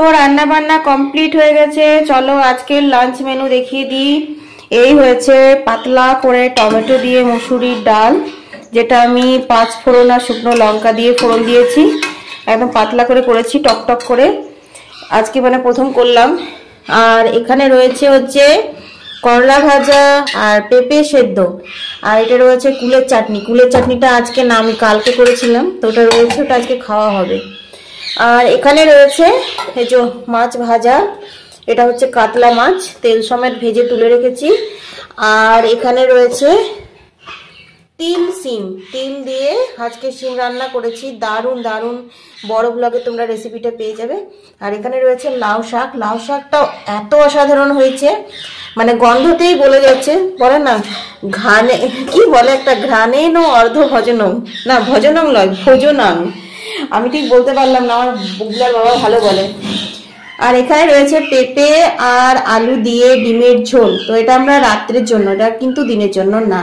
তো রান্না বান্না কমপ্লিট হয়ে গেছে, চলো আজকের লাঞ্চ মেনু দেখিয়ে দিই। এই হয়েছে পাতলা করে টমেটো দিয়ে মুসুরির ডাল, যেটা আমি 5 ফোড়ন আর শুকনো লঙ্কা দিয়ে ফোড়ন দিয়েছি, একদম পাতলা করে করেছি টকটক করে, আজকে মানে প্রথম করলাম। আর এখানে রয়েছে হচ্ছে করলা ভাজা আর পেঁপে সেদ্ধ, আর এটা রয়েছে কুলের চাটনি। কুলের চাটনিটা আজকে না, আমি কালকে করেছিলাম, তো ওটা রয়েছে, ওটা আজকে খাওয়া হবে। আর এখানে রয়েছে এই যে মাছ ভাজা, এটা হচ্ছে কাতলা মাছ, তেল সমেত ভেজে তুলে রেখেছি। আর এখানে রয়েছে তিল দিয়ে আজকে শিম রান্না করেছি, দারুণ দারুণ, বড় ব্লগে তোমরা রেসিপিটা পেয়ে যাবে। আর এখানে রয়েছে লাউ শাক, লাউ শাকটাও এত অসাধারণ হয়েছে, মানে গন্ধতেই বলে যাচ্ছে, বলে না ঘানে, কি বলে একটা ঘ্রাণে নো অর্ধ ভজনম, না ভজনম নয় ভোজনাং, আমি ঠিক বলতে পারলাম না, আমার বুগলার বাবা ভালো বলে। আর এখানে রয়েছে পেঁপে আর আলু দিয়ে ডিমের ঝোল, তো এটা আমরা রাত্রের জন্য, এটা কিন্তু দিনের জন্য না।